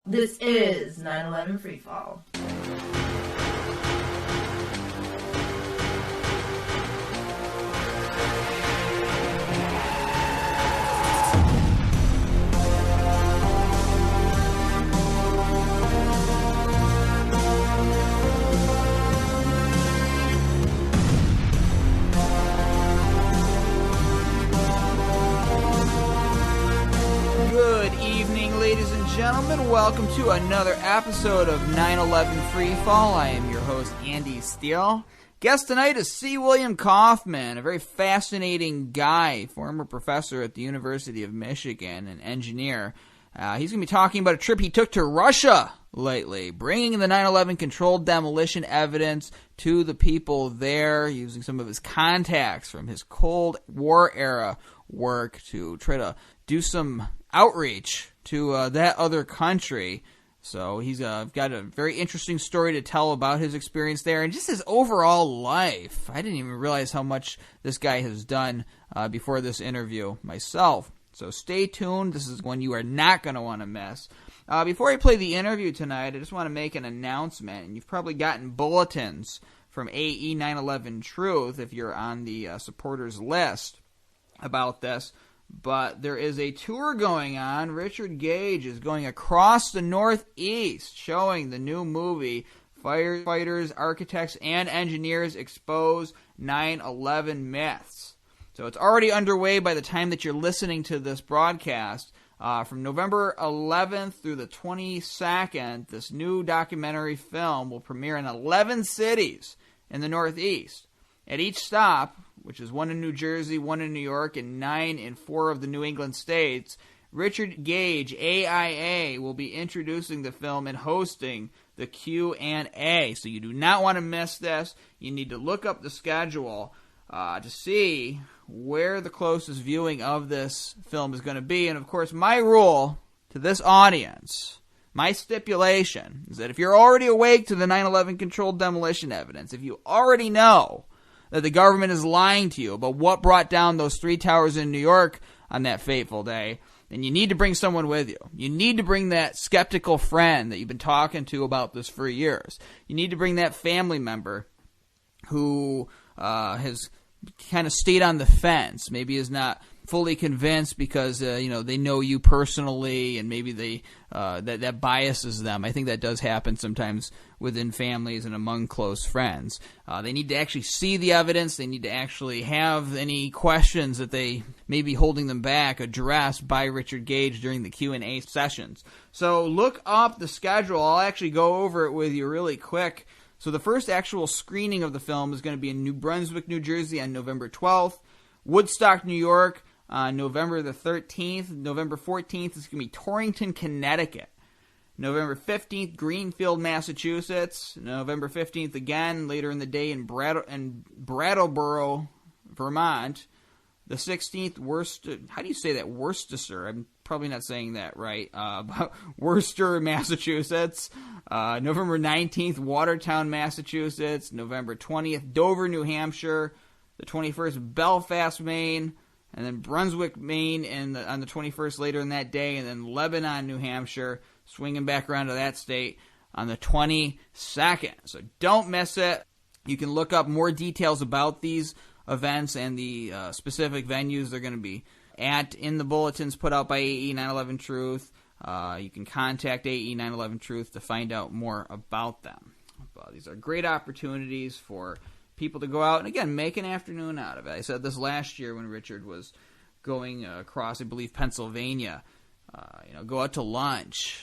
This is 9/11 Freefall. Good evening, ladies and gentlemen. Welcome to another episode of 9/11 Freefall. I am your host, Andy Steele. Guest tonight is C. William Kauffman, a very fascinating guy, former professor at the University of Michigan, an engineer. He's going to be talking about a trip he took to Russia lately, bringing the 9/11 controlled demolition evidence to the people there, using some of his contacts from his Cold War era work to try to do some outreach to that other country. So he's got a very interesting story to tell about his experience there and just his overall life. I didn't even realize how much this guy has done before this interview myself. So stay tuned. This is one you are not going to want to miss. Before I play the interview tonight, I just want to make an announcement. And you've probably gotten bulletins from AE 9/11 Truth if you're on the supporters list about this. But there is a tour going on. Richard Gage is going across the Northeast showing the new movie, Firefighters, Architects, and Engineers Expose 9/11 Myths. So it's already underway by the time that you're listening to this broadcast. From November 11th through the 22nd, this new documentary film will premiere in 11 cities in the Northeast. At each stop, which is one in New Jersey, one in New York, and 9 in 4 of the New England states, Richard Gage, AIA, will be introducing the film and hosting the Q&A. So you do not want to miss this. You need to look up the schedule to see where the closest viewing of this film is going to be. And, of course, my rule to this audience, my stipulation, is that if you're already awake to the 9/11 controlled demolition evidence, if you already know that the government is lying to you about what brought down those 3 towers in New York on that fateful day, then you need to bring someone with you. You need to bring that skeptical friend that you've been talking to about this for years. You need to bring that family member who has kind of stayed on the fence, maybe is not fully convinced because they know you personally, and maybe they that biases them. I think that does happen sometimes within families and among close friends. They need to actually see the evidence. They need to actually have any questions that they may be holding them back addressed by Richard Gage during the Q&A sessions. So look up the schedule. I'll actually go over it with you really quick. So the first actual screening of the film is going to be in New Brunswick, New Jersey on November 12th, Woodstock, New York on November the 13th, November 14th is going to be Torrington, Connecticut, November 15th, Greenfield, Massachusetts, November 15th again, later in the day in Brattleboro, Vermont, the 16th, Worcester, I'm probably not saying that right, Worcester, Massachusetts, November 19th, Watertown, Massachusetts, November 20th, Dover, New Hampshire, the 21st, Belfast, Maine, and then Brunswick, Maine on the 21st later in that day, and then Lebanon, New Hampshire, swinging back around to that state on the 22nd. So don't miss it. You can look up more details about these events and the specific venues they're going to be at in the bulletins put out by AE 9/11 Truth. You can contact AE 9/11 Truth to find out more about them. But these are great opportunities for people to go out and, again, make an afternoon out of it. I said this last year when Richard was going across, I believe, Pennsylvania. Go out to lunch,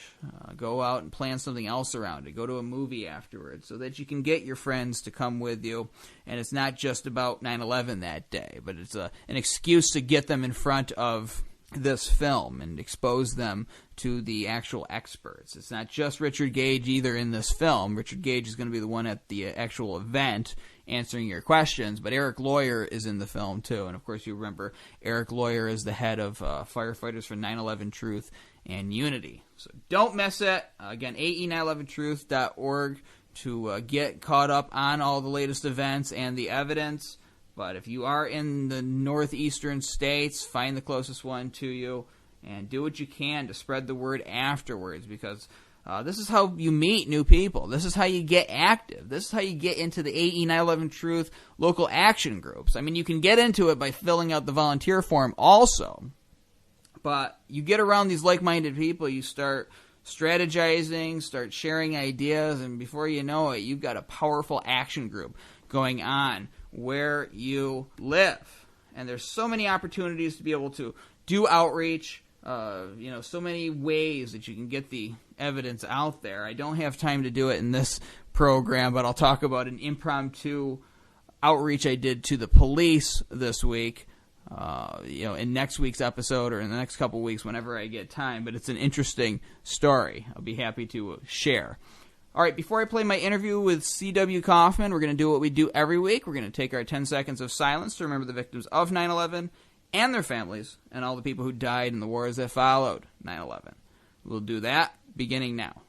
go out and plan something else around it, go to a movie afterwards so that you can get your friends to come with you. And it's not just about 9/11 that day, but it's an excuse to get them in front of this film and expose them to the actual experts. It's not just Richard Gage either in this film. Richard Gage is going to be the one at the actual event answering your questions, but Eric Lawyer is in the film too. And of course you remember Eric Lawyer is the head of Firefighters for 9/11 Truth and Unity. So don't miss it. Again, ae911truth.org to get caught up on all the latest events and the evidence. But if you are in the northeastern states, find the closest one to you and do what you can to spread the word afterwards, because This is how you meet new people. This is how you get active. This is how you get into the AE 9/11 Truth local action groups. I mean, you can get into it by filling out the volunteer form also. But you get around these like-minded people, you start strategizing, start sharing ideas, and before you know it, you've got a powerful action group going on where you live. And there's so many opportunities to be able to do outreach, so many ways that you can get the evidence out there. I don't have time to do it in this program, but I'll talk about an impromptu outreach I did to the police this week, in next week's episode or in the next couple weeks whenever I get time. But it's an interesting story. I'll be happy to share. All right, before I play my interview with C.W. Kauffman, we're going to do what we do every week. We're going to take our 10 seconds of silence to remember the victims of 9/11 and their families and all the people who died in the wars that followed 9/11. We'll do that beginning now.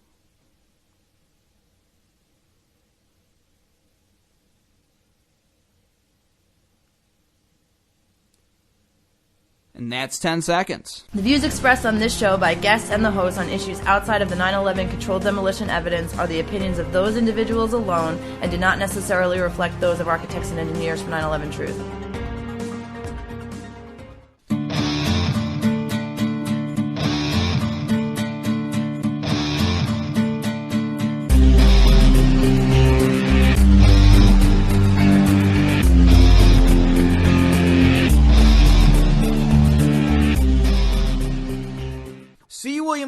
And that's 10 seconds. The views expressed on this show by guests and the host on issues outside of the 9/11 controlled demolition evidence are the opinions of those individuals alone and do not necessarily reflect those of architects and engineers for 9/11 Truth.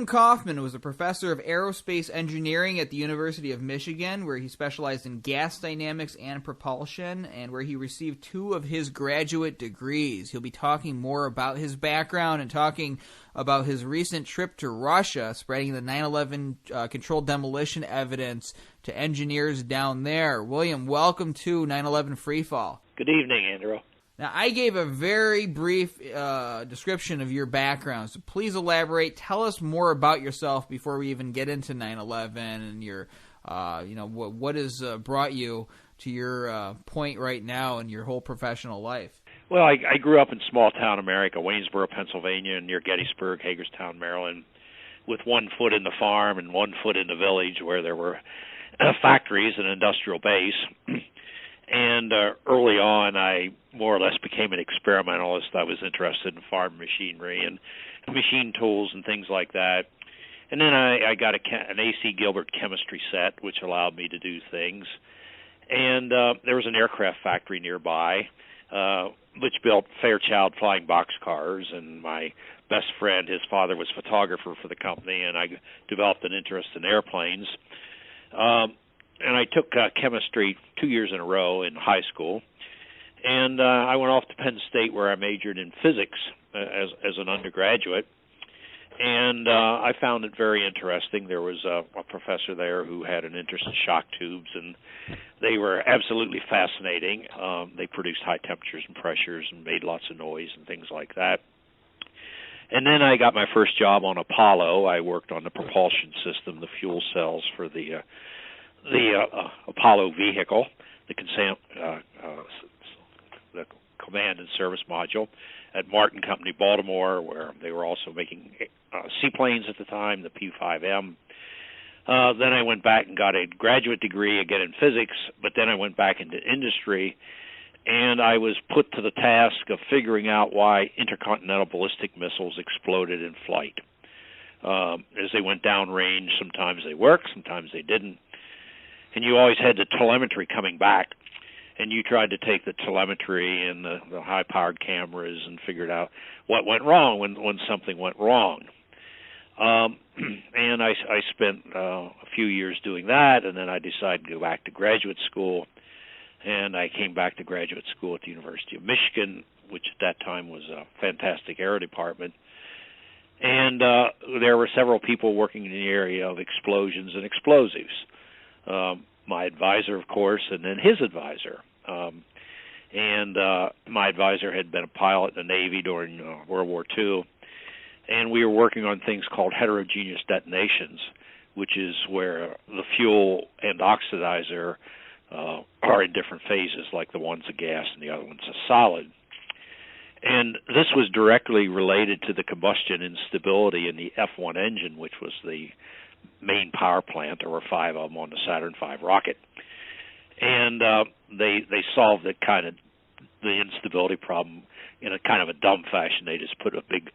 Kauffman was a professor of aerospace engineering at the University of Michigan, where he specialized in gas dynamics and propulsion, and where he received 2 of his graduate degrees. He'll be talking more about his background and talking about his recent trip to Russia, spreading the 9/11 controlled demolition evidence to engineers down there. William, welcome to 9/11 Freefall. Good evening, Andrew. Now, I gave a very brief description of your background, so please elaborate. Tell us more about yourself before we even get into 9/11 and your, what has brought you to your point right now in your whole professional life. Well, I grew up in small-town America, Waynesboro, Pennsylvania, near Gettysburg, Hagerstown, Maryland, with 1 foot in the farm and 1 foot in the village where there were factories and industrial base. And early on, I more or less became an experimentalist. I was interested in farm machinery and machine tools and things like that. And then I got an A.C. Gilbert chemistry set, which allowed me to do things. And there was an aircraft factory nearby, which built Fairchild flying boxcars. And my best friend, his father was photographer for the company, and I developed an interest in airplanes. And I took chemistry 2 years in a row in high school. And I went off to Penn State, where I majored in physics as an undergraduate. And I found it very interesting. There was a professor there who had an interest in shock tubes, and they were absolutely fascinating. They produced high temperatures and pressures and made lots of noise and things like that. And then I got my first job on Apollo. I worked on the propulsion system, the fuel cells for the Apollo vehicle, the command and service module at Martin Company, Baltimore, where they were also making seaplanes at the time, the P-5M. Then I went back and got a graduate degree again in physics, but then I went back into industry, and I was put to the task of figuring out why intercontinental ballistic missiles exploded in flight. As they went downrange, sometimes they worked, sometimes they didn't. And you always had the telemetry coming back, and you tried to take the telemetry and the high-powered cameras and figured out what went wrong when something went wrong. And I spent a few years doing that, and then I decided to go back to graduate school. And I came back to graduate school at the University of Michigan, which at that time was a fantastic aero department. And there were several people working in the area of explosions and explosives. My advisor, of course, and then his advisor. My advisor had been a pilot in the Navy during World War II, and we were working on things called heterogeneous detonations, which is where the fuel and oxidizer are in different phases, like the one's a gas and the other one's a solid. And this was directly related to the combustion instability in the F1 engine, which was the main power plant. There were 5 of them on the Saturn V rocket. And they solved the instability problem in a kind of a dumb fashion. They just put a big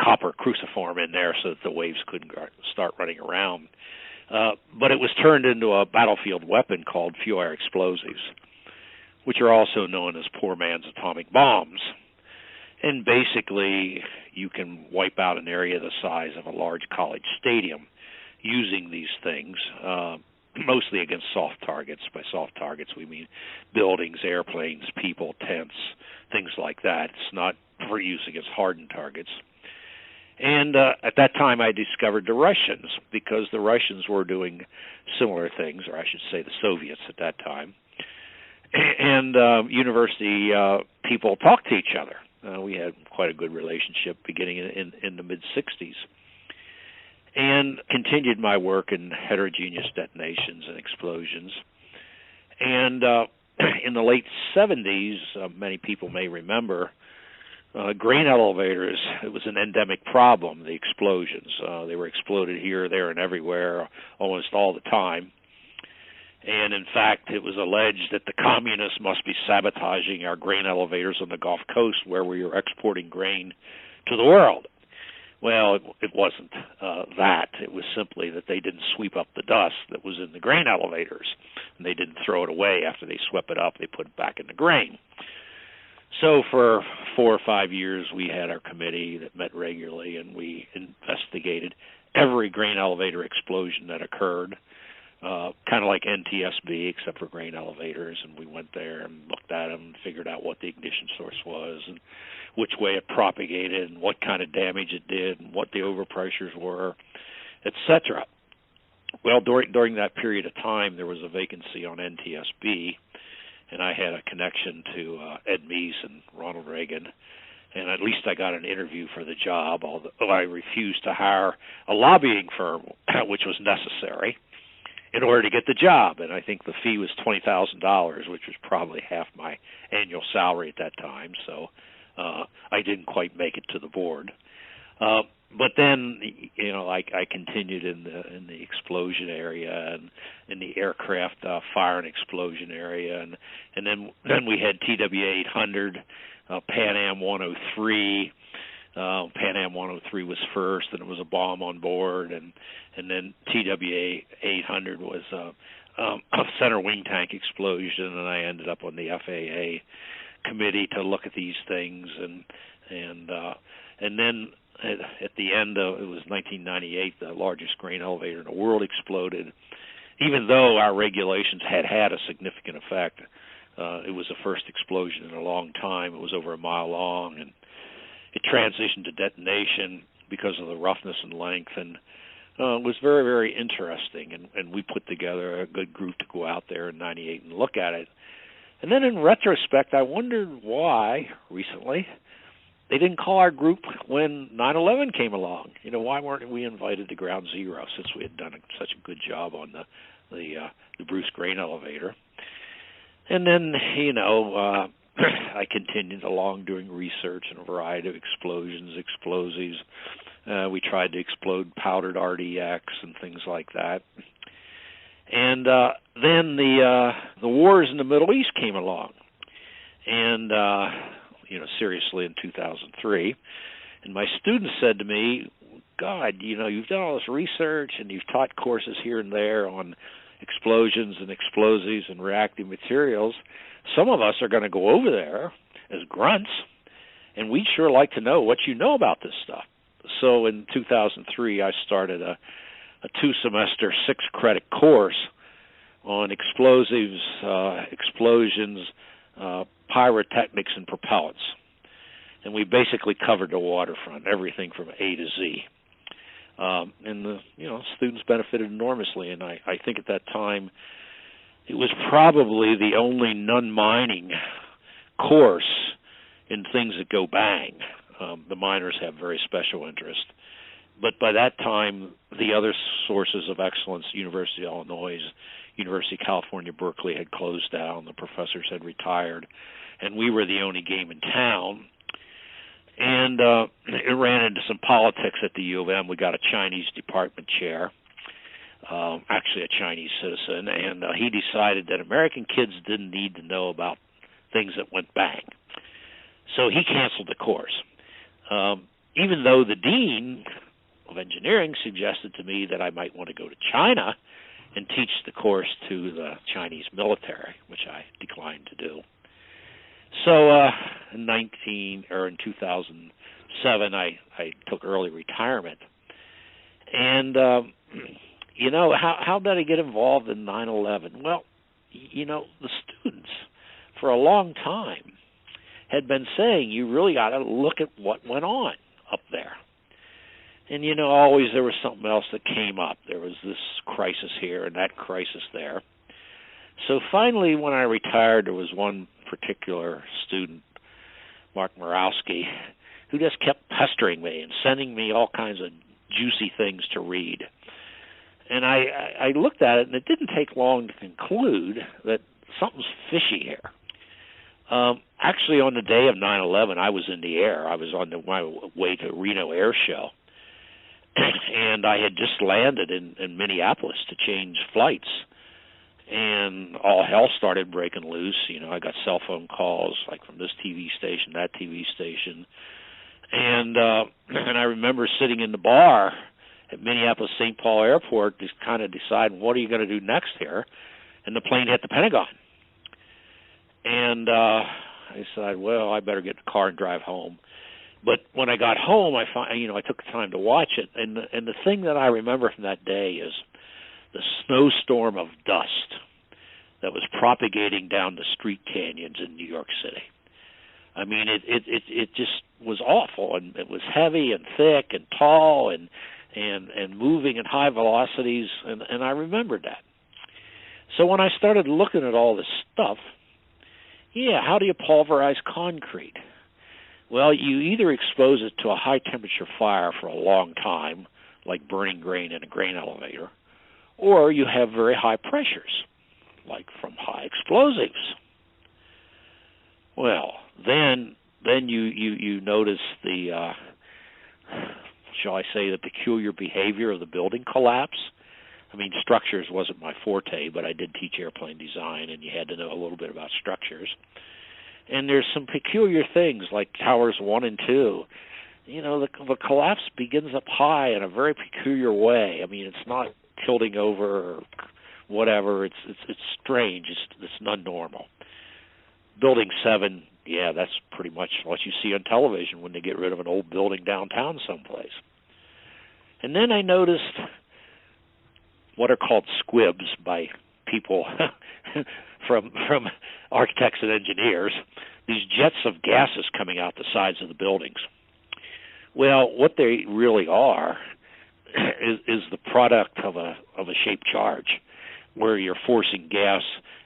copper cruciform in there so that the waves couldn't start running around. But it was turned into a battlefield weapon called fuel-air explosives, which are also known as poor man's atomic bombs. And basically, you can wipe out an area the size of a large college stadium using these things, mostly against soft targets. By soft targets, we mean buildings, airplanes, people, tents, things like that. It's not for use against hardened targets. And at that time, I discovered the Russians, because the Russians were doing similar things, or I should say the Soviets at that time. And university people talked to each other. We had quite a good relationship beginning in the mid-'60s. And continued my work in heterogeneous detonations and explosions. And in the late 70s, many people may remember, grain elevators, it was an endemic problem, the explosions. They were exploded here, there, and everywhere, almost all the time. And in fact, it was alleged that the communists must be sabotaging our grain elevators on the Gulf Coast, where we were exporting grain to the world. Well, it wasn't that. It was simply that they didn't sweep up the dust that was in the grain elevators, and they didn't throw it away after they swept it up. They put it back in the grain. So for 4 or 5 years, we had our committee that met regularly, and we investigated every grain elevator explosion that occurred, kind of like NTSB, except for grain elevators. And we went there and looked at them and figured out what the ignition source was and which way it propagated and what kind of damage it did and what the overpressures were, etc. Well, during that period of time, there was a vacancy on NTSB, and I had a connection to Ed Meese and Ronald Reagan, and at least I got an interview for the job, although I refused to hire a lobbying firm, which was necessary, in order to get the job. And I think the fee was $20,000, which was probably half my annual salary at that time, so I didn't quite make it to the board. But then, I continued in the explosion area and in the aircraft fire and explosion area, and then we had TWA 800, Pan Am 103. Pan Am 103 was first, and it was a bomb on board, and then TWA 800 was a center wing tank explosion, and I ended up on the FAA committee to look at these things, and then at the end of, it was 1998, the largest grain elevator in the world exploded. Even though our regulations had a significant effect, it was the first explosion in a long time. It was over a mile long, and it transitioned to detonation because of the roughness and length, and it was very, very interesting. And we put together a good group to go out there in '98 and look at it. And then in retrospect, I wondered why, recently, they didn't call our group when 9/11 came along. Why weren't we invited to Ground Zero, since we had done such a good job on the Bruce grain elevator? And then, I continued along doing research in a variety of explosions, explosives. We tried to explode powdered RDX and things like that. And then the wars in the Middle East came along, and seriously in 2003. And my students said to me, "God, you've done all this research and you've taught courses here and there on explosions and explosives and reactive materials. Some of us are going to go over there as grunts, and we'd sure like to know what you know about this stuff." So in 2003, I started a 2-semester, 6-credit course on explosives, explosions, pyrotechnics, and propellants. And we basically covered the waterfront, everything from A to Z. And the students benefited enormously, and I think at that time it was probably the only non-mining course in things that go bang. The miners have very special interest. But by that time, the other sources of excellence, University of Illinois, University of California, Berkeley, had closed down. The professors had retired, and we were the only game in town. And it ran into some politics at the U of M. We got a Chinese department chair, actually a Chinese citizen, and he decided that American kids didn't need to know about things that went bang. So he canceled the course, even though the dean of engineering suggested to me that I might want to go to China and teach the course to the Chinese military, which I declined to do. So in 2007, I took early retirement. And, how did I get involved in 9/11? Well, the students for a long time had been saying, you really got to look at what went on up there. And, always there was something else that came up. There was this crisis here and that crisis there. So finally, when I retired, there was one particular student, Mark Morawski, who just kept pestering me and sending me all kinds of juicy things to read. And I looked at it, and it didn't take long to conclude that something's fishy here. Actually, on the day of 9/11, I was in the air. I was on my way to Reno Air Show. And I had just landed in Minneapolis to change flights. And all hell started breaking loose. I got cell phone calls, like from this TV station, that TV station. And I remember sitting in the bar at Minneapolis-St. Paul Airport, just kind of deciding, what are you going to do next here? And the plane hit the Pentagon. And I decided, well, I better get in the car and drive home. But when I got home, I took the time to watch it. And the thing that I remember from that day is the snowstorm of dust that was propagating down the street canyons in New York City. I mean, it just was awful, and it was heavy and thick and tall and moving at high velocities, and I remembered that. So when I started looking at all this stuff, how do you pulverize concrete? Well, you either expose it to a high-temperature fire for a long time, like burning grain in a grain elevator, or you have very high pressures, like from high explosives. Well, then you notice the, shall I say, the peculiar behavior of the building collapse. I mean, structures wasn't my forte, but I did teach airplane design, and you had to know a little bit about structures. And there's some peculiar things like towers 1 and 2. The collapse begins up high in a very peculiar way. I mean, it's not tilting over or whatever. It's strange. It's not normal. Building 7, that's pretty much what you see on television when they get rid of an old building downtown someplace. And then I noticed what are called squibs by people from architects and engineers, these jets of gases coming out the sides of the buildings. Well, what they really are is the product of a shaped charge, where you're forcing gas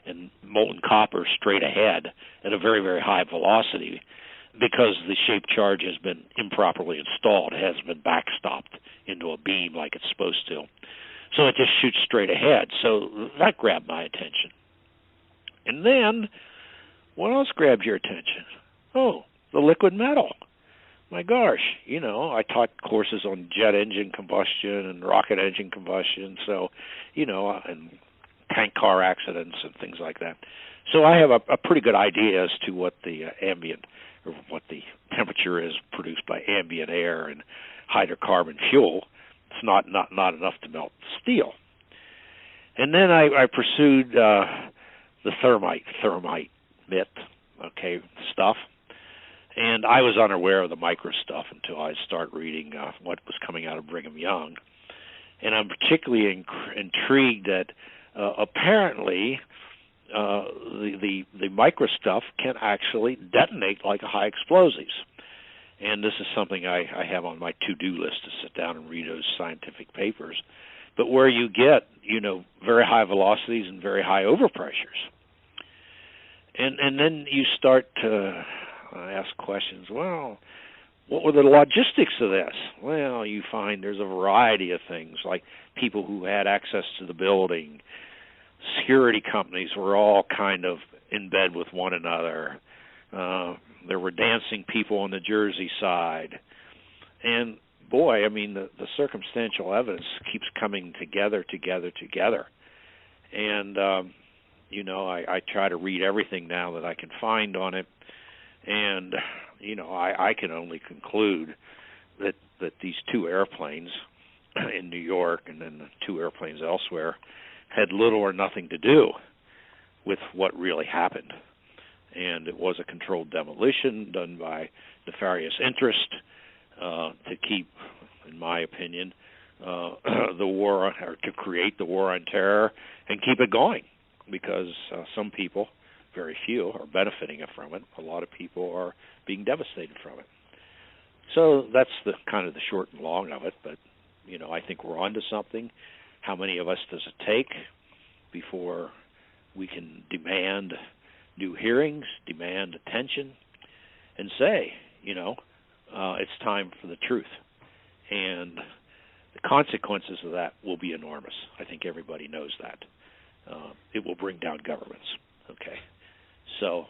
and molten copper straight ahead at a very, very high velocity because the shaped charge has been improperly installed. It hasn't been backstopped into a beam like it's supposed to. So it just shoots straight ahead. So that grabbed my attention. And then, what else grabs your attention? Oh, the liquid metal. My gosh, I taught courses on jet engine combustion and rocket engine combustion, so, and tank car accidents and things like that. So I have a pretty good idea as to what the ambient, or what the temperature is produced by ambient air and hydrocarbon fuel. It's not enough to melt steel. And then I pursued the thermite myth, stuff. And I was unaware of the micro stuff until I started reading what was coming out of Brigham Young. And I'm particularly intrigued that apparently the micro stuff can actually detonate like high explosives. And this is something I have on my to-do list, to sit down and read those scientific papers. But where you get, very high velocities and very high overpressures. And then you start to ask questions, well, what were the logistics of this? Well, you find there's a variety of things, like people who had access to the building. Security companies were all kind of in bed with one another. There were dancing people on the Jersey side. And boy, I mean, the circumstantial evidence keeps coming together. And, I try to read everything now that I can find on it. And, I can only conclude that these two airplanes in New York and then the two airplanes elsewhere had little or nothing to do with what really happened. And it was a controlled demolition done by nefarious interest to keep, in my opinion, the war, or to create the war on terror and keep it going, because some people, very few, are benefiting from it. A lot of people are being devastated from it. So that's the kind of the short and long of it. But I think we're onto something. How many of us does it take before we can demand new hearings, demand attention, and say, it's time for the truth? And the consequences of that will be enormous. I think everybody knows that. It will bring down governments. Okay, so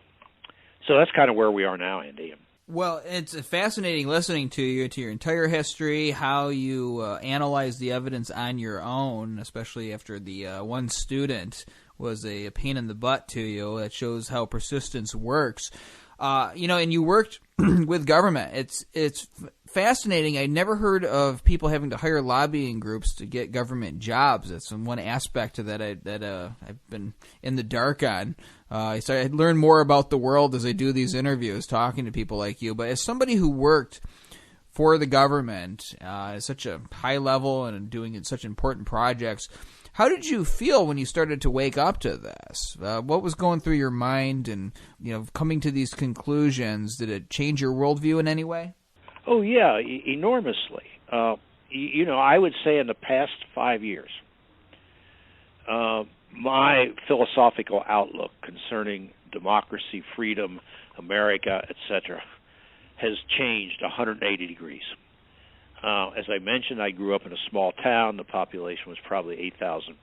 that's kind of where we are now, Andy. Well, it's fascinating listening to you, to your entire history, how you analyze the evidence on your own, especially after the one student was a pain in the butt to you. That shows how persistence works. And you worked with government. It's fascinating. I never heard of people having to hire lobbying groups to get government jobs. That's one aspect of that I've been in the dark on. So I learn more about the world as I do these interviews, talking to people like you. But as somebody who worked for the government at such a high level and doing such important projects, how did you feel when you started to wake up to this? What was going through your mind, and coming to these conclusions? Did it change your worldview in any way? Oh yeah, enormously. I would say in the past 5 years, my philosophical outlook concerning democracy, freedom, America, etc., has changed 180 degrees. As I mentioned, I grew up in a small town. The population was probably 8,000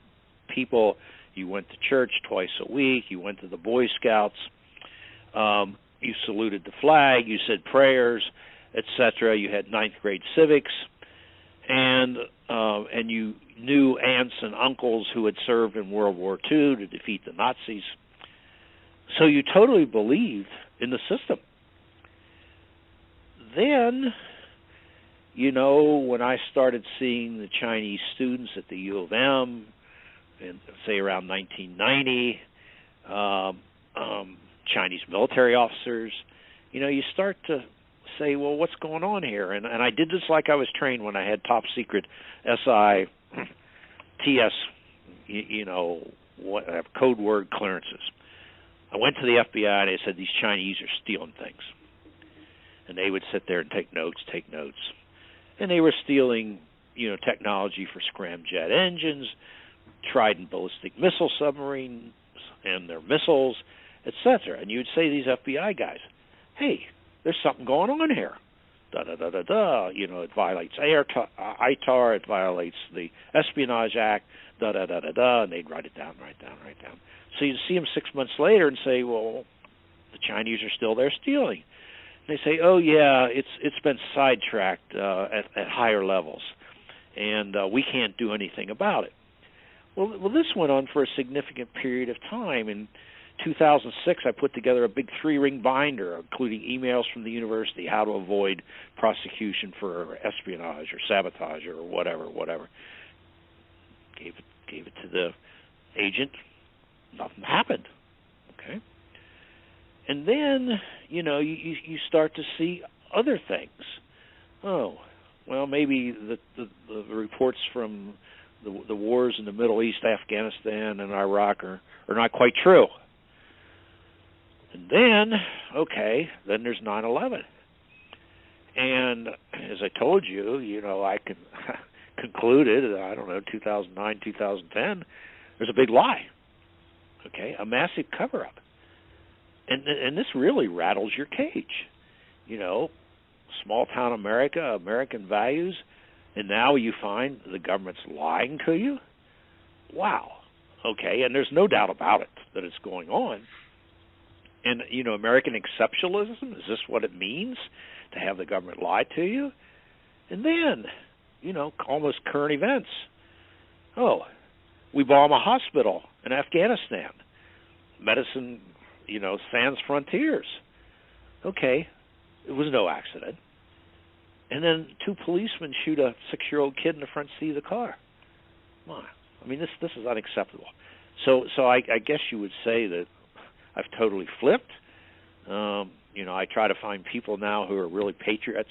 people. You went to church twice a week. You went to the Boy Scouts. You saluted the flag. You said prayers, etc. You had ninth grade civics, and you knew aunts and uncles who had served in World War II to defeat the Nazis. So you totally believed in the system. Then, when I started seeing the Chinese students at the U of M, in, say, around 1990, Chinese military officers, you start to say, well, what's going on here? And I did this like I was trained when I had top secret SI, TS, code word clearances. I went to the FBI and they said, these Chinese are stealing things. And they would sit there and take notes. And they were stealing, technology for scramjet engines, Trident ballistic missile submarines and their missiles, etc. And you would say to these FBI guys, hey, there's something going on here. It violates ITAR, it violates the Espionage Act, and they'd write it down. So you'd see them 6 months later and say, well, the Chinese are still there stealing. And they say, oh yeah, it's been sidetracked at higher levels, and we can't do anything about it. Well, this went on for a significant period of time. In 2006, I put together a big 3-ring binder, including emails from the university, how to avoid prosecution for espionage or sabotage or whatever. Gave it to the agent. Nothing happened. Okay. And then, you start to see other things. Oh, well, maybe the reports from the wars in the Middle East, Afghanistan, and Iraq are not quite true. And then, then there's 9/11. And as I told you, I concluded, 2009, 2010, there's a big lie. Okay, a massive cover-up. And this really rattles your cage. Small town America, American values, and now you find the government's lying to you? Wow. Okay, and there's no doubt about it that it's going on. And, American exceptionalism, is this what it means to have the government lie to you? And then, almost current events. Oh, we bomb a hospital in Afghanistan. Medicine, sans frontiers. Okay, it was no accident. And then 2 policemen shoot a 6-year-old kid in the front seat of the car. Come on. I mean, this is unacceptable. So I guess you would say that I've totally flipped. I try to find people now who are really patriots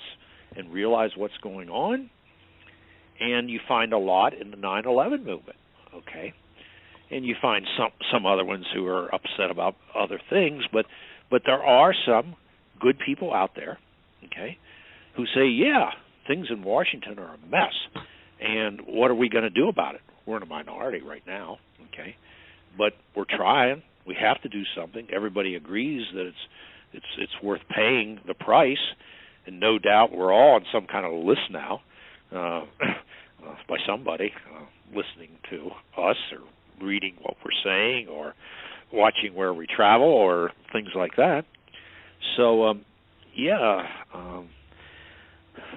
and realize what's going on. And you find a lot in the 9/11 movement, okay? And you find some other ones who are upset about other things, but there are some good people out there, okay, who say, yeah, things in Washington are a mess, and what are we going to do about it? We're in a minority right now, okay, but we're trying. We have to do something. Everybody agrees that it's worth paying the price, and no doubt we're all on some kind of list now by somebody listening to us or reading what we're saying or watching where we travel or things like that. So,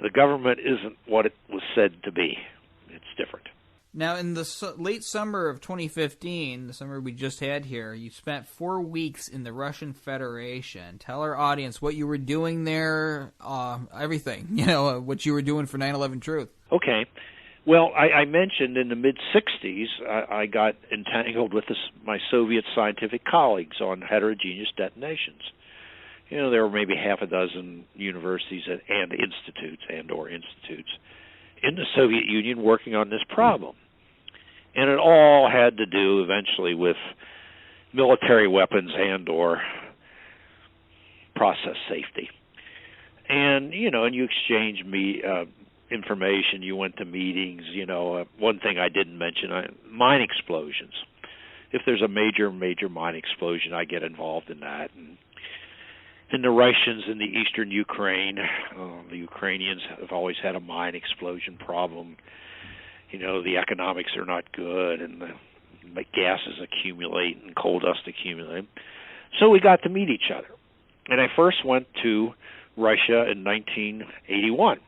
the government isn't what it was said to be. It's different. Now, in the late summer of 2015, the summer we just had here, you spent 4 weeks in the Russian Federation. Tell our audience what you were doing there, everything, what you were doing for 9/11 Truth. Okay. Well, I mentioned in the mid-'60s, I got entangled with my Soviet scientific colleagues on heterogeneous detonations. There were maybe half a dozen universities and institutes in the Soviet Union working on this problem. And it all had to do eventually with military weapons and or process safety. And, and you exchange information, you went to meetings, one thing I didn't mention, mine explosions. If there's a major mine explosion, I get involved in that. And the Russians in the eastern Ukraine, the Ukrainians have always had a mine explosion problem. The economics are not good, and the gases accumulate and coal dust accumulate. So we got to meet each other. And I first went to Russia in 1981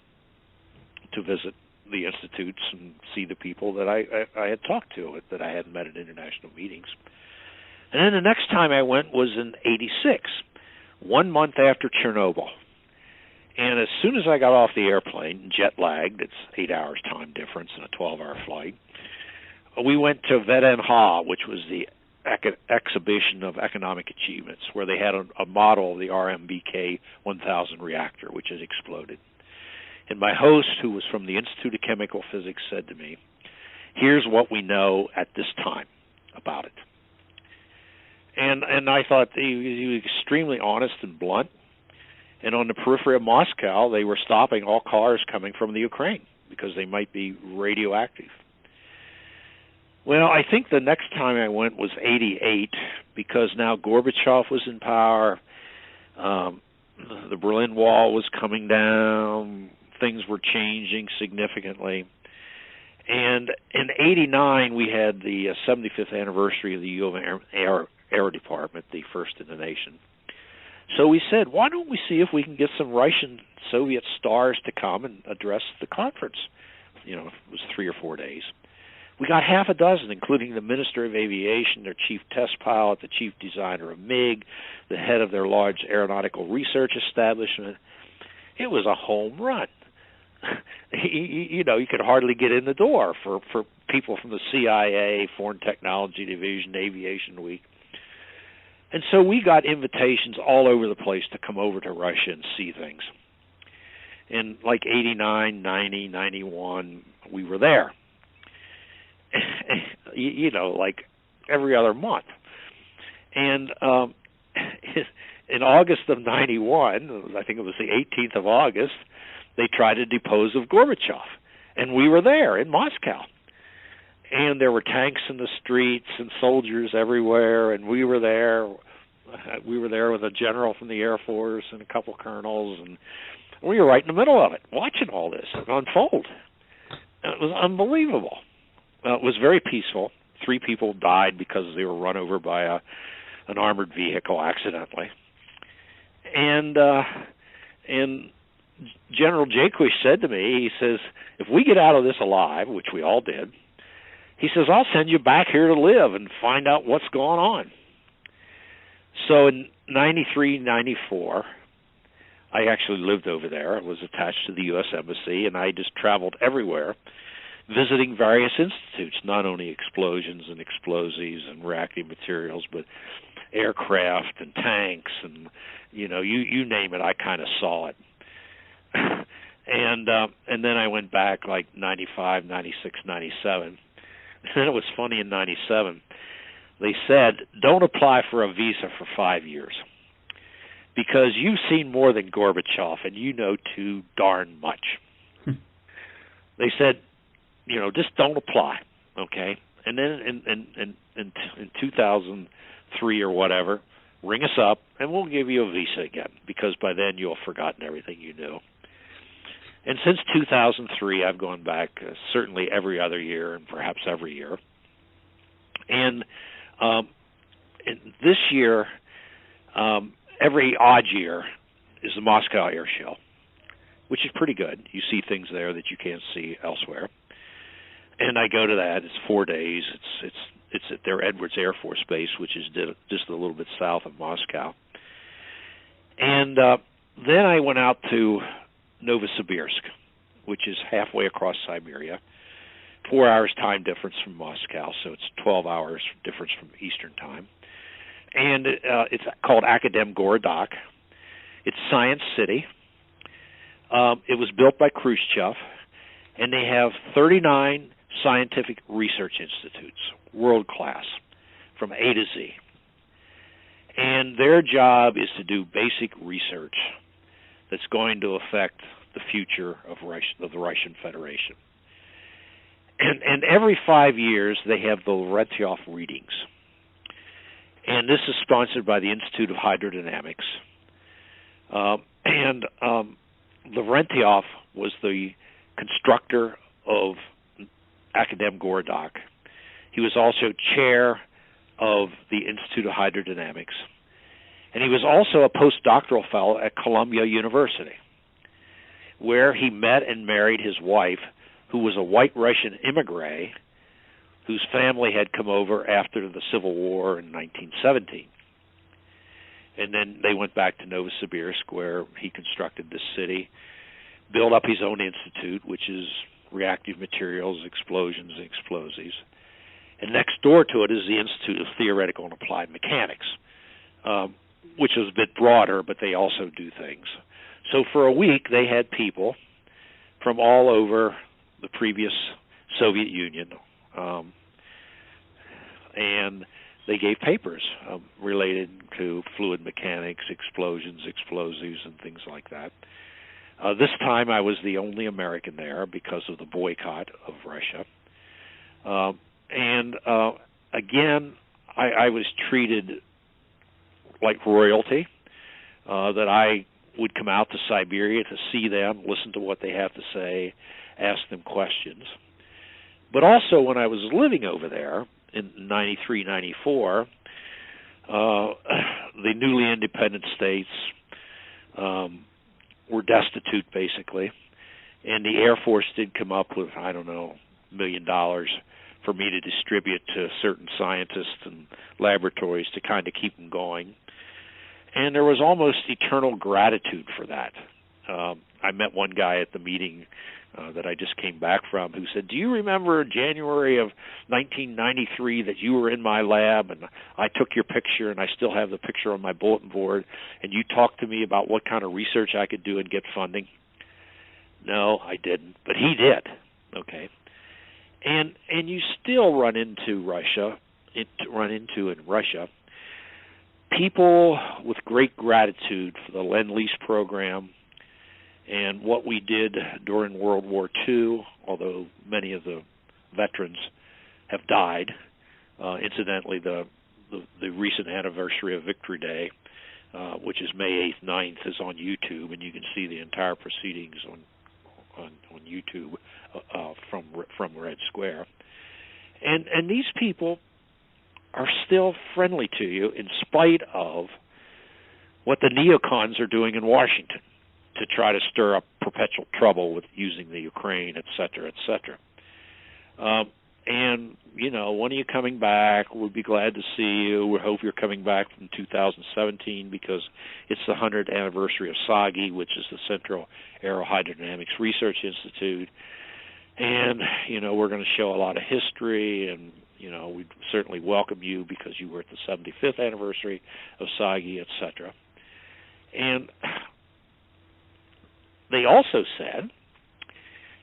to visit the institutes and see the people that I had talked to, that I had met at international meetings. And then the next time I went was in 86, 1 month after Chernobyl. And as soon as I got off the airplane, jet-lagged, it's 8 hours time difference in a 12-hour flight, we went to VNH, which was the exhibition of economic achievements, where they had a model of the RMBK 1000 reactor, which had exploded. And my host, who was from the Institute of Chemical Physics, said to me, here's what we know at this time about it. And I thought he was extremely honest and blunt. And on the periphery of Moscow, they were stopping all cars coming from the Ukraine because they might be radioactive. Well, I think the next time I went was 88 because now Gorbachev was in power. The Berlin Wall was coming down. Things were changing significantly. And in 89, we had the 75th anniversary of the U of M Air Department, the first in the nation. So we said, why don't we see if we can get some Russian Soviet stars to come and address the conference? It was 3 or 4 days. We got half a dozen, including the Minister of Aviation, their chief test pilot, the chief designer of MiG, the head of their large aeronautical research establishment. It was a home run. You could hardly get in the door for people from the CIA, Foreign Technology Division, Aviation Week. And so we got invitations all over the place to come over to Russia and see things. In like 89, 90, 91, we were there. Like every other month. And in August of 91, I think it was the 18th of August, they tried to depose of Gorbachev. And we were there in Moscow. And there were tanks in the streets and soldiers everywhere, and we were there. We were there with a general from the Air Force and a couple colonels, and we were right in the middle of it, watching all this unfold. And it was unbelievable. It was very peaceful. 3 people died because they were run over by an armored vehicle accidentally. And General Jaquish said to me, he says, if we get out of this alive, which we all did, he says, I'll send you back here to live and find out what's going on. So in 93, 94, I actually lived over there. I was attached to the U.S. Embassy, and I just traveled everywhere, visiting various institutes, not only explosions and explosives and reactive materials, but aircraft and tanks and, you name it, I kind of saw it. And then I went back like 95, 96, 97. And then it was funny in 97. They said, don't apply for a visa for 5 years because you've seen more than Gorbachev and you know too darn much. They said, just don't apply, okay? And then in 2003 or whatever, ring us up and we'll give you a visa again because by then you'll have forgotten everything you knew. And since 2003, I've gone back certainly every other year and perhaps every year. And this year, every odd year is the Moscow Air Show, which is pretty good. You see things there that you can't see elsewhere. And I go to that. It's 4 days. It's at their Edwards Air Force Base, which is just a little bit south of Moscow. And then I went out to Novosibirsk, which is halfway across Siberia, 4 hours time difference from Moscow, so it's 12 hours difference from Eastern time. And it's called Akademgorodok. It's Science City. It was built by Khrushchev, and they have 39 scientific research institutes, world class, from A to Z. And their job is to do basic research that's going to affect the future of the Russian Federation. And every 5 years, they have the Lavrentiev readings. And this is sponsored by the Institute of Hydrodynamics. Lavrentiev was the constructor of Akademgorodok. He was also chair of the Institute of Hydrodynamics. And he was also a postdoctoral fellow at Columbia University, where he met and married his wife, who was a white Russian immigrant whose family had come over after the Civil War in 1917. And then they went back to Novosibirsk, where he constructed this city, built up his own institute, which is reactive materials, explosions, and explosives. And next door to it is the Institute of Theoretical and Applied Mechanics, which is a bit broader, but they also do things. So for a week, they had people from all over the previous Soviet Union, and they gave papers related to fluid mechanics, explosions, explosives, and things like that. This time I was the only American there because of the boycott of Russia. Again, I was treated like royalty, that I would come out to Siberia to see them, listen to what they have to say, ask them questions. But also when I was living over there in 93, 94, the newly independent states were destitute, basically. And the Air Force did come up with, $1 million for me to distribute to certain scientists and laboratories to kind of keep them going. And there was almost eternal gratitude for that. I met one guy at the meeting that I just came back from who said, do you remember January of 1993 that you were in my lab and I took your picture and I still have the picture on my bulletin board and you talked to me about what kind of research I could do and get funding? No, I didn't, but he did. Okay. And you still run into in Russia people with great gratitude for the Lend-Lease program and what we did during World War II, although many of the veterans have died. Incidentally, the recent anniversary of Victory Day, which is May 8th, 9th, is on YouTube, and you can see the entire proceedings on YouTube from Red Square. And these people are still friendly to you in spite of what the neocons are doing in Washington. to try to stir up perpetual trouble with using the Ukraine, et cetera, et cetera. And, you know, when are you coming back? We'll be glad to see you. We hope you're coming back from 2017 because it's the 100th anniversary of SAGI, which is the Central Aerohydrodynamics Research Institute. And, you know, we're going to show a lot of history, and, you know, we'd certainly welcome you because you were at the 75th anniversary of SAGI, et cetera. And they also said,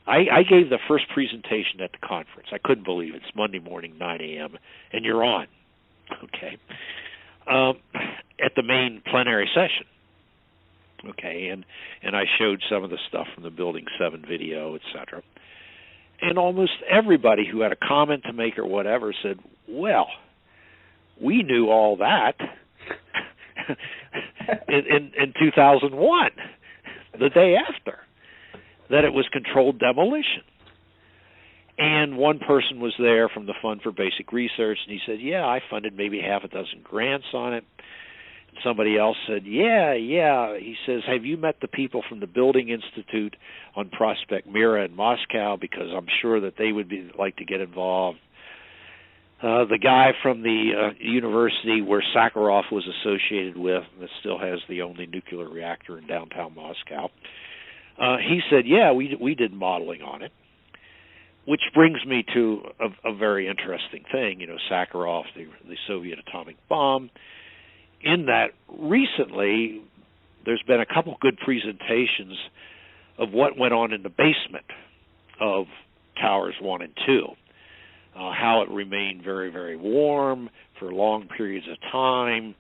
I gave the first presentation at the conference. I couldn't believe it. It's Monday morning, 9 a.m., and you're on, okay, at the main plenary session, okay, and I showed some of the stuff from the Building 7 video, et cetera. And almost everybody who had a comment to make or whatever said, well, we knew all that in 2001, the day after, that it was controlled demolition. And one person was there from the Fund for Basic Research, and he said, yeah, I funded maybe half a dozen grants on it. And somebody else said, yeah. He says, have you met the people from the Building Institute on Prospect Mira in Moscow? Because I'm sure that they would like to get involved. The guy from the university where Sakharov was associated with, that still has the only nuclear reactor in downtown Moscow, he said, yeah, we did modeling on it, which brings me to a very interesting thing. You know, Sakharov, the Soviet atomic bomb, in that recently there's been a couple good presentations of what went on in the basement of Towers 1 and 2, how it remained very, very warm for long periods of time,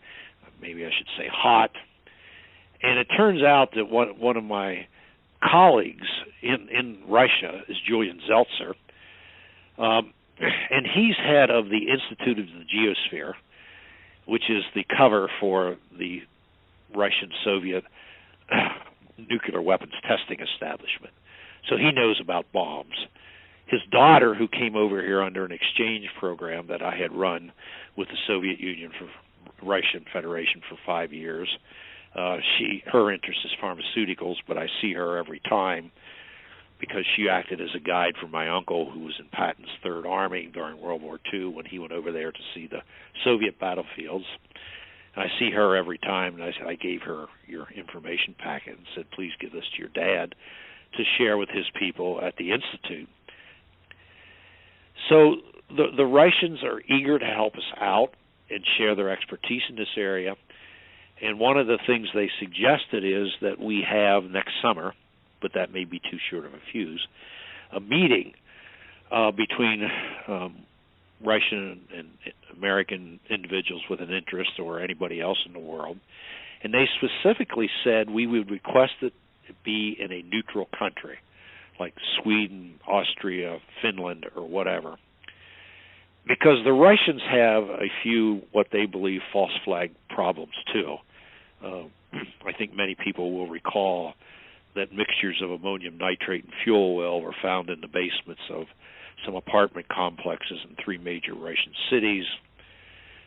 maybe I should say hot. And it turns out that one of my colleagues in Russia is Julian Zeltser, and he's head of the Institute of the Geosphere, which is the cover for the Russian-Soviet nuclear weapons testing establishment. So he knows about bombs. His daughter, who came over here under an exchange program that I had run with the Soviet Union for Russian Federation for 5 years, her interest is pharmaceuticals, but I see her every time because she acted as a guide for my uncle who was in Patton's Third Army during World War II when he went over there to see the Soviet battlefields. And I see her every time, and I gave her your information packet and said, please give this to your dad to share with his people at the Institute. So the Russians are eager to help us out and share their expertise in this area. And one of the things they suggested is that we have next summer, but that may be too short of a fuse, a meeting between Russian and American individuals with an interest or anybody else in the world. And they specifically said we would request it to be in a neutral country, like Sweden, Austria, Finland, or whatever. Because the Russians have a few, what they believe, false flag problems, too. I think many people will recall that mixtures of ammonium nitrate and fuel oil were found in the basements of some apartment complexes in 3 major Russian cities.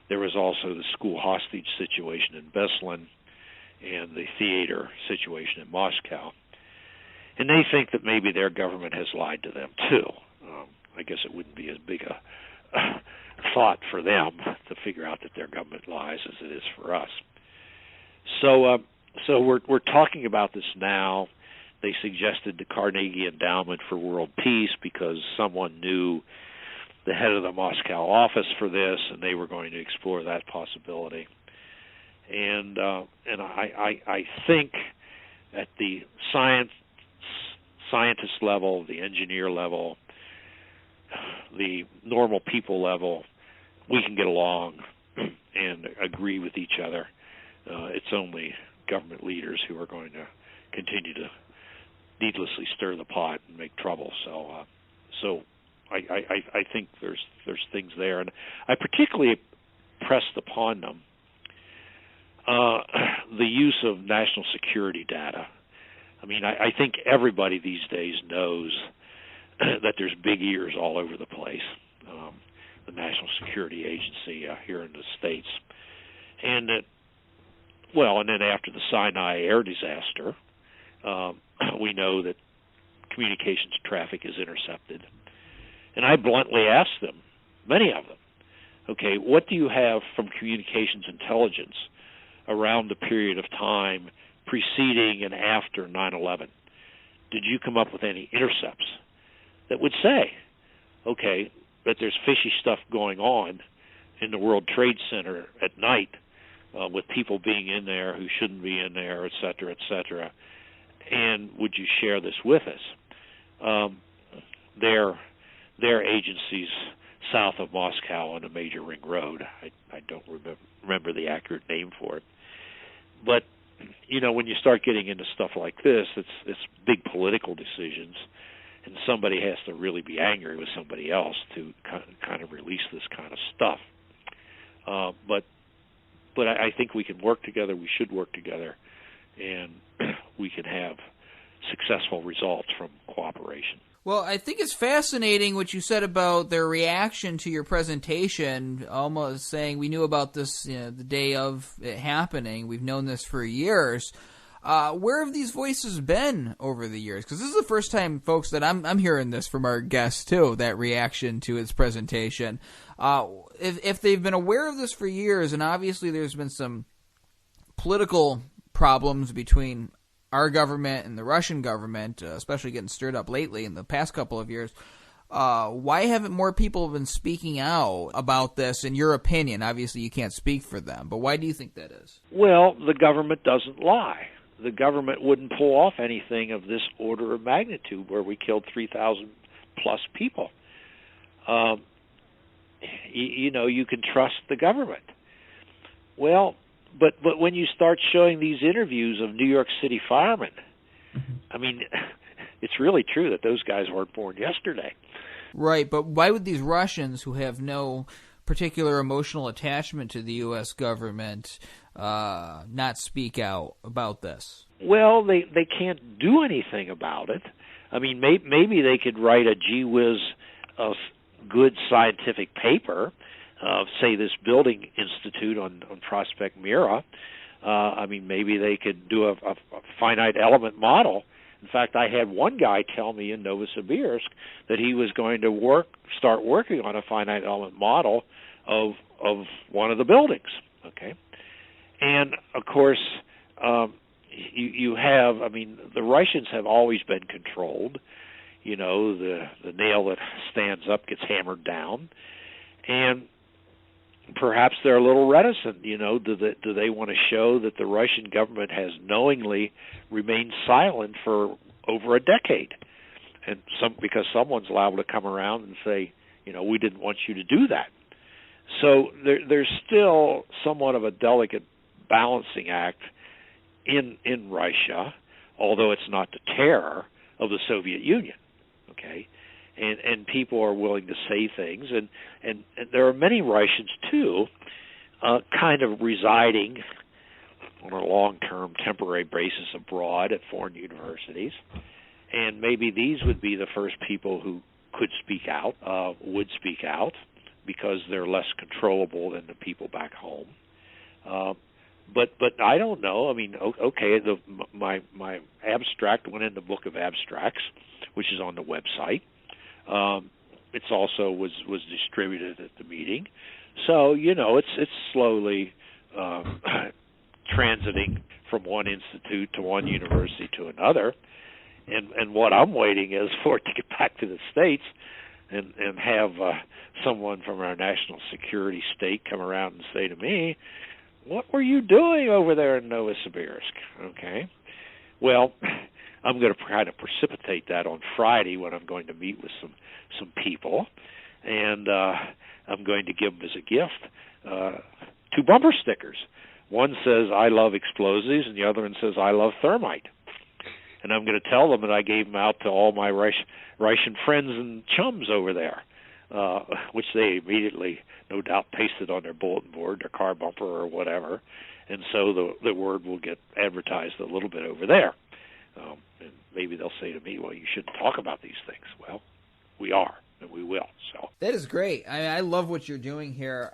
There was also the school hostage situation in Beslan and the theater situation in Moscow. And they think that maybe their government has lied to them, too. I guess it wouldn't be as big a thought for them to figure out that their government lies as it is for us. So we're talking about this now. They suggested the Carnegie Endowment for World Peace because someone knew the head of the Moscow office for this, and they were going to explore that possibility. And I think at the scientist level, the engineer level, the normal people level, we can get along and agree with each other. It's only government leaders who are going to continue to needlessly stir the pot and make trouble. So I think there's things there, and I particularly pressed upon them the use of national security data. I mean, I think everybody these days knows that there's big ears all over the place. The National Security Agency here in the States, and that, well, and then after the Sinai air disaster, we know that communications traffic is intercepted. And I bluntly asked them, many of them, okay, what do you have from communications intelligence around the period of time preceding and after 9/11? Did you come up with any intercepts that would say, okay, that there's fishy stuff going on in the World Trade Center at night with people being in there who shouldn't be in there, et cetera, and would you share this with us? Their agencies south of Moscow on a major ring road. I don't remember the accurate name for it. But, you know, when you start getting into stuff like this, it's big political decisions, and somebody has to really be angry with somebody else to kind of release this kind of stuff. But I think we can work together. We should work together, and we can have successful results from cooperation. Well, I think it's fascinating what you said about their reaction to your presentation, almost saying we knew about this the day of it happening. We've known this for years. Where have these voices been over the years? Because this is the first time, folks, that I'm hearing this from our guests, too, that reaction to its presentation. If they've been aware of this for years, and obviously there's been some political problems between our government and the Russian government, especially getting stirred up lately in the past couple of years, why haven't more people been speaking out about this, in your opinion? Obviously you can't speak for them, but why do you think that is? Well, the government doesn't lie. The government wouldn't pull off anything of this order of magnitude where we killed 3,000 plus people. You can trust the government. Well, but when you start showing these interviews of New York City firemen, I mean, it's really true that those guys weren't born yesterday. Right, but why would these Russians, who have no particular emotional attachment to the U.S. government, not speak out about this? Well, they can't do anything about it. I mean, maybe they could write a gee whiz good scientific paper, say this building institute on Prospect Mira. I mean, maybe they could do a finite element model. In fact, I had one guy tell me in Novosibirsk that he was going to start working on a finite element model of one of the buildings. Okay, and of course, you have. I mean, the Russians have always been controlled. You know, the nail that stands up gets hammered down, and perhaps they're a little reticent. You know, do they want to show that the Russian government has knowingly remained silent for over a decade, and because someone's liable to come around and say, you know, we didn't want you to do that. So there's still somewhat of a delicate balancing act in Russia, although it's not the terror of the Soviet Union. Okay. And people are willing to say things, and there are many Russians too, kind of residing on a long-term temporary basis abroad at foreign universities, and maybe these would be the first people who could speak out, would speak out, because they're less controllable than the people back home. But I don't know. I mean, okay, my abstract went in the Book of Abstracts, which is on the website. It's also was distributed at the meeting, so you know it's slowly transiting from one institute to one university to another, and what I'm waiting is for it to get back to the States and have someone from our national security state come around and say to me, "What were you doing over there in Novosibirsk?" Okay, well, I'm going to kind of precipitate that on Friday when I'm going to meet with some people, and I'm going to give them as a gift 2 bumper stickers. One says, "I love explosives," and the other one says, "I love thermite." And I'm going to tell them that I gave them out to all my Russian friends and chums over there, which they immediately, no doubt, pasted on their bulletin board, their car bumper, or whatever. And so the word will get advertised a little bit over there. And maybe they'll say to me, "Well, you shouldn't talk about these things." Well, we are, and we will. So that is great. I love what you're doing here.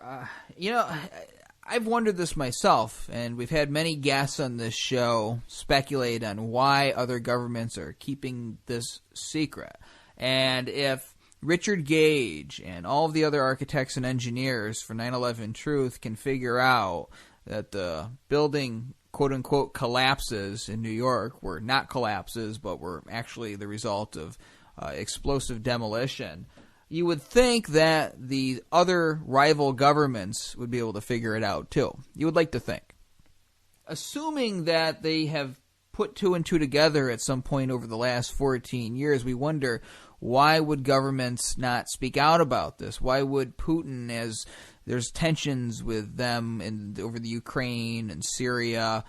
I've wondered this myself, and we've had many guests on this show speculate on why other governments are keeping this secret. And if Richard Gage and all of the other architects and engineers for 9/11 Truth can figure out that the building, quote-unquote, collapses in New York were not collapses, but were actually the result of explosive demolition, you would think that the other rival governments would be able to figure it out too. You would like to think. Assuming that they have put two and two together at some point over the last 14 years, we wonder, why would governments not speak out about this? Why would Putin, as there's tensions with them over the Ukraine and Syria,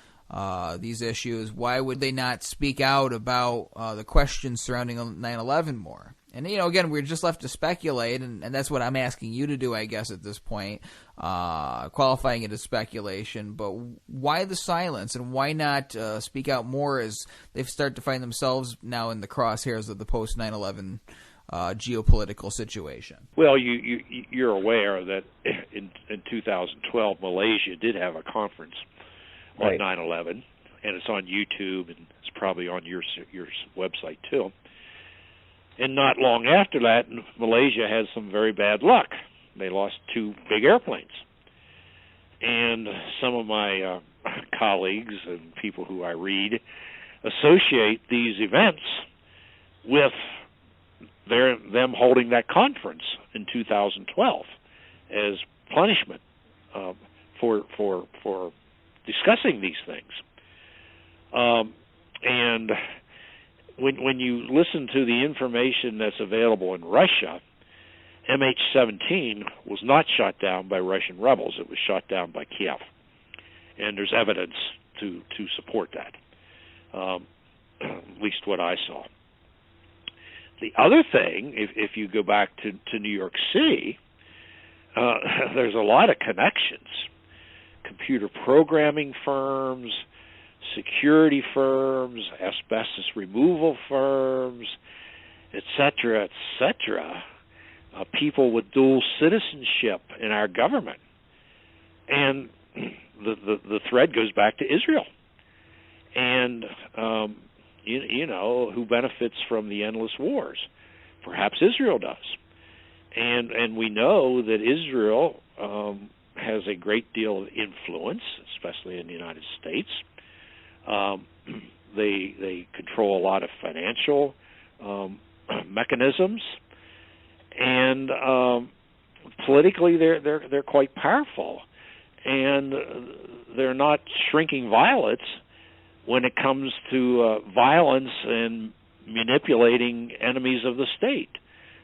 these issues, why would they not speak out about the questions surrounding 9/11 more? And, again, we're just left to speculate, and that's what I'm asking you to do, I guess, at this point, qualifying it as speculation. But why the silence, and why not speak out more as they start to find themselves now in the crosshairs of the post-9/11 geopolitical situation? Well, you're aware that in 2012, Malaysia did have a conference on 9/11, and it's on YouTube, and it's probably on your website, too. And not long after that, Malaysia had some very bad luck. They lost two big airplanes. And some of my colleagues and people who I read associate these events with them holding that conference in 2012 as punishment for discussing these things. And when you listen to the information that's available in Russia, MH17 was not shot down by Russian rebels. It was shot down by Kiev. And there's evidence to support that, at least what I saw. The other thing, if you go back to New York City, there's a lot of connections. Computer programming firms, security firms, asbestos removal firms, etc., etc., people with dual citizenship in our government. And the thread goes back to Israel. And, who benefits from the endless wars? Perhaps Israel does. And we know that Israel has a great deal of influence, especially in the United States. They control a lot of financial mechanisms, and politically they're quite powerful, and they're not shrinking violets when it comes to violence and manipulating enemies of the state.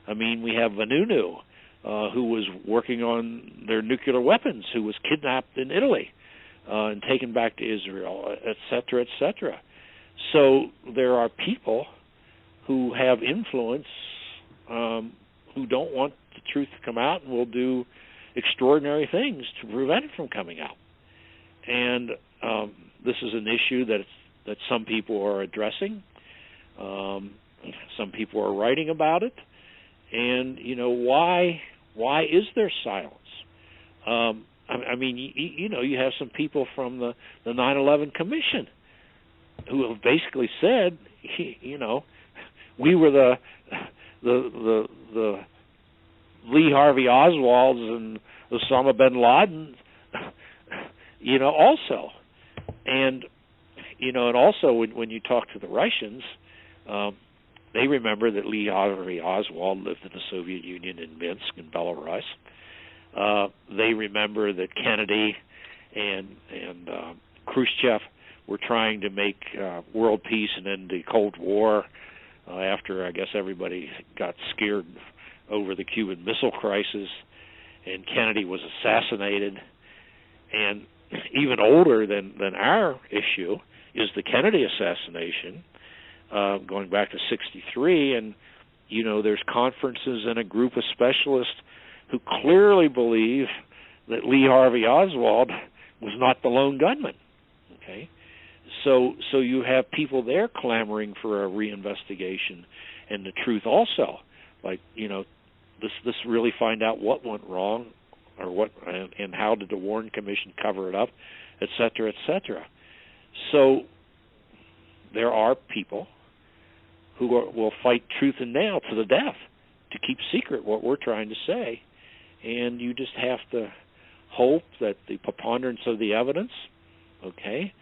I mean, we have Vanunu, who was working on their nuclear weapons, who was kidnapped in Italy and taken back to Israel, et cetera, et cetera. So there are people who have influence who don't want the truth to come out and will do extraordinary things to prevent it from coming out. And this is an issue that some people are addressing. Some people are writing about it. And, why is there silence? I mean, you have some people from the 9/11 Commission who have basically said, we were the Lee Harvey Oswalds and Osama bin Laden, also. And, and also when you talk to the Russians, they remember that Lee Harvey Oswald lived in the Soviet Union in Minsk in Belarus. They remember that Kennedy and Khrushchev were trying to make world peace and end the Cold War after, I guess, everybody got scared over the Cuban Missile Crisis, and Kennedy was assassinated. And even older than our issue is the Kennedy assassination, going back to 1963, and there's conferences and a group of specialists who clearly believe that Lee Harvey Oswald was not the lone gunman. Okay, so you have people there clamoring for a reinvestigation and the truth also, like this really find out what went wrong, or what, and how did the Warren Commission cover it up, et cetera, et cetera. So there are people who will fight tooth and nail to the death to keep secret what we're trying to say, and you just have to hope that the preponderance of the evidence, okay,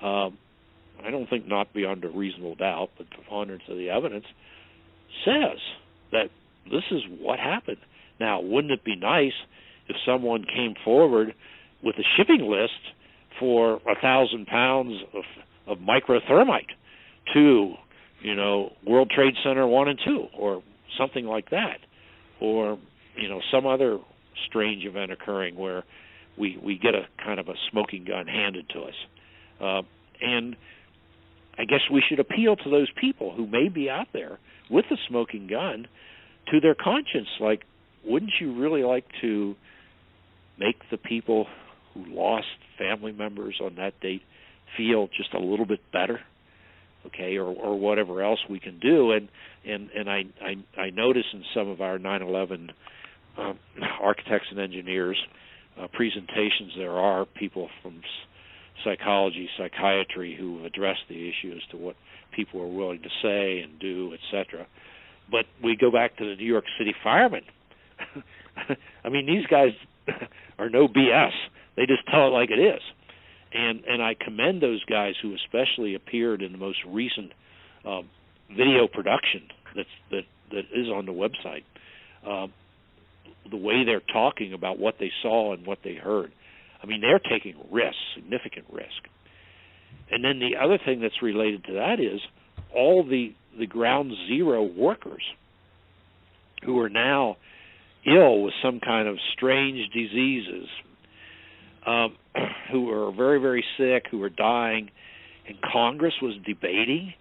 I don't think not beyond a reasonable doubt, but preponderance of the evidence says that this is what happened. Now, wouldn't it be nice if someone came forward with a shipping list for 1,000 pounds of microthermite to, World Trade Center 1 and 2, or something like that, or, some other strange event occurring where we get a kind of a smoking gun handed to us. And I guess we should appeal to those people who may be out there with a smoking gun to their conscience. Like, wouldn't you really like to make the people who lost family members on that date feel just a little bit better, okay, or whatever else we can do? And I notice in some of our 9/11 architects and engineers presentations, there are people from psychology, psychiatry who address the issue as to what people are willing to say and do, etc. But we go back to the New York City firemen. I mean, these guys are no BS. They just tell it like it is. And I commend those guys who especially appeared in the most recent video production that is on the website. The way they're talking about what they saw and what they heard. I mean, they're taking risks, significant risk. And then the other thing that's related to that is all the ground zero workers who are now ill with some kind of strange diseases, who are very, very sick, who are dying, and Congress was debating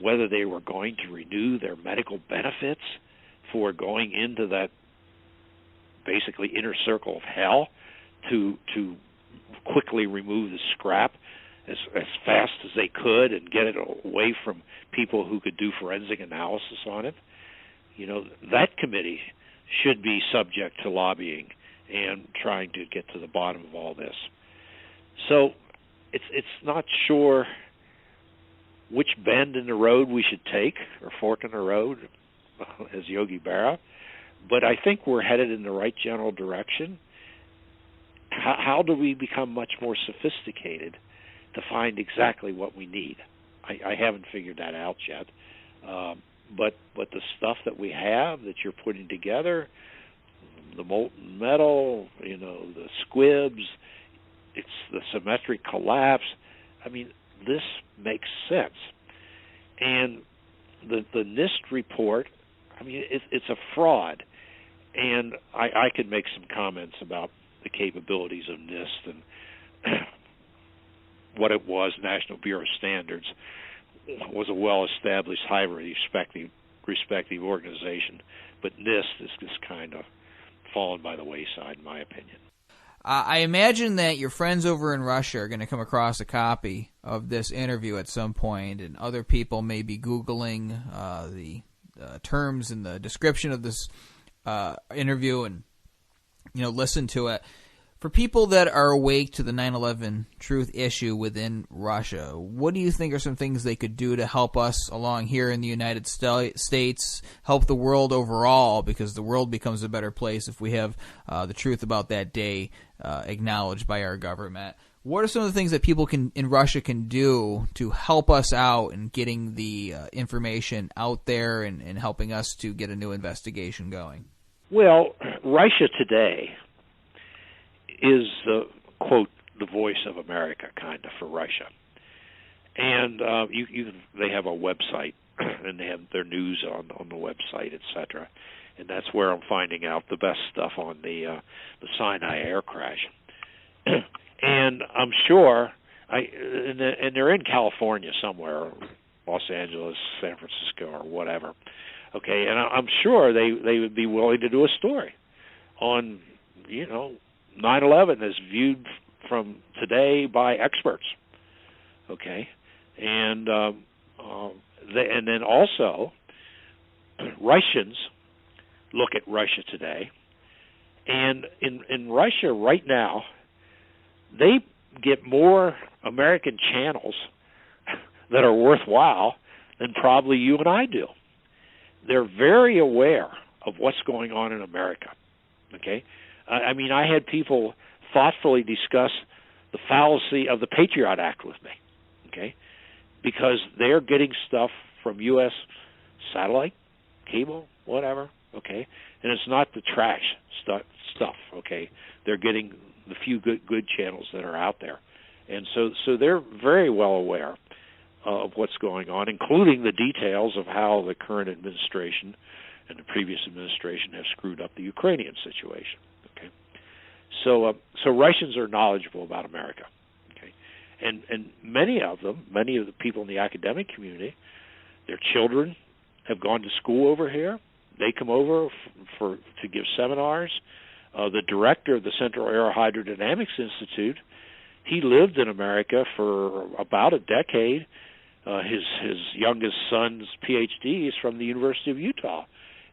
whether they were going to renew their medical benefits for going into that basically inner circle of hell to quickly remove the scrap as fast as they could and get it away from people who could do forensic analysis on it. That committee should be subject to lobbying and trying to get to the bottom of all this. So it's not sure which bend in the road we should take, or fork in the road, as Yogi Berra, but I think we're headed in the right general direction. How do we become much more sophisticated to find exactly what we need? I haven't figured that out yet. But the stuff that we have that you're putting together, the molten metal, the squibs, it's the symmetric collapse. I mean, this makes sense. And the NIST report, I mean, it's a fraud. And I could make some comments about the capabilities of NIST and what it was. National Bureau of Standards was a well-established, highly respective organization, but NIST is just kind of fallen by the wayside, in my opinion. I imagine that your friends over in Russia are going to come across a copy of this interview at some point, and other people may be Googling the terms and the description of this interview and listen to it. For people that are awake to the 9/11 truth issue within Russia, what do you think are some things they could do to help us along here in the United States, help the world overall, because the world becomes a better place if we have the truth about that day acknowledged by our government? What are some of the things that people in Russia can do to help us out in getting the information out there and helping us to get a new investigation going? Well, Russia Today is, quote, the voice of America, kind of, for Russia. And they have a website, and they have their news on the website, etc. And that's where I'm finding out the best stuff on the Sinai air crash. And I'm sure, and they're in California somewhere, Los Angeles, San Francisco, or whatever. Okay, and I'm sure they would be willing to do a story on, 9/11 as viewed from today by experts. Okay, and then also Russians look at Russia Today, And in Russia right now, they get more American channels that are worthwhile than probably you and I do. They're very aware of what's going on in America. Okay? I mean, I had people thoughtfully discuss the fallacy of the Patriot Act with me. Okay? Because they're getting stuff from U.S. satellite, cable, whatever. Okay? And it's not the trash stuff. Okay? They're getting the few good channels that are out there. And so they're very well aware of what's going on, including the details of how the current administration and the previous administration have screwed up the Ukrainian situation. Okay, so Russians are knowledgeable about America. Okay, and many of the people in the academic community, their children have gone to school over here. They come over to give seminars. The director of the Central Air Hydrodynamics Institute, he lived in America for about a decade. His youngest son's PhD is from the University of Utah,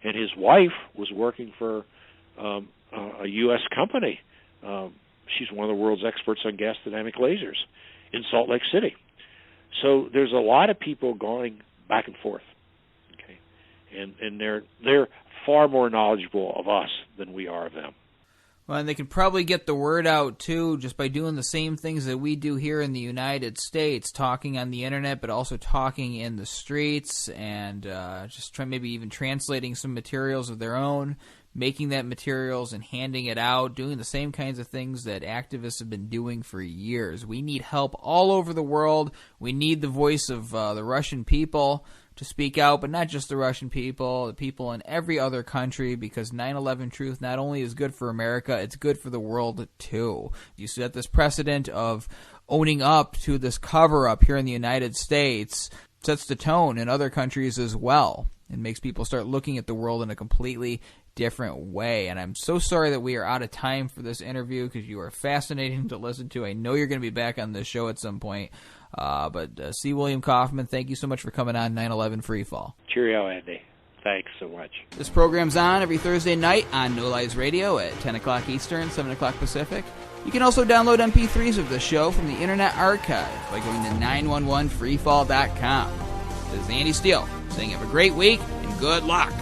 and his wife was working for a U.S. company. She's one of the world's experts on gas dynamic lasers in Salt Lake City. So there's a lot of people going back and forth. Okay, and they're far more knowledgeable of us than we are of them. Well, and they can probably get the word out, too, just by doing the same things that we do here in the United States, talking on the Internet, but also talking in the streets, and just maybe even translating some materials of their own, making that materials and handing it out, doing the same kinds of things that activists have been doing for years. We need help all over the world. We need the voice of the Russian people to speak out, but not just the Russian people, the people in every other country, because 9/11 truth not only is good for America, it's good for the world too. You set this precedent of owning up to this cover-up here in the United States, sets the tone in other countries as well, and makes people start looking at the world in a completely different way. And I'm so sorry that we are out of time for this interview, because you are fascinating to listen to. I know you're going to be back on this show at some point. But C. William Kauffman, thank you so much for coming on 9/11 Freefall. Cheerio, Andy. Thanks so much. This program's on every Thursday night on No Lies Radio at 10 o'clock Eastern, 7 o'clock Pacific. You can also download MP3s of the show from the Internet Archive by going to 911freefall.com. This is Andy Steele saying have a great week and good luck.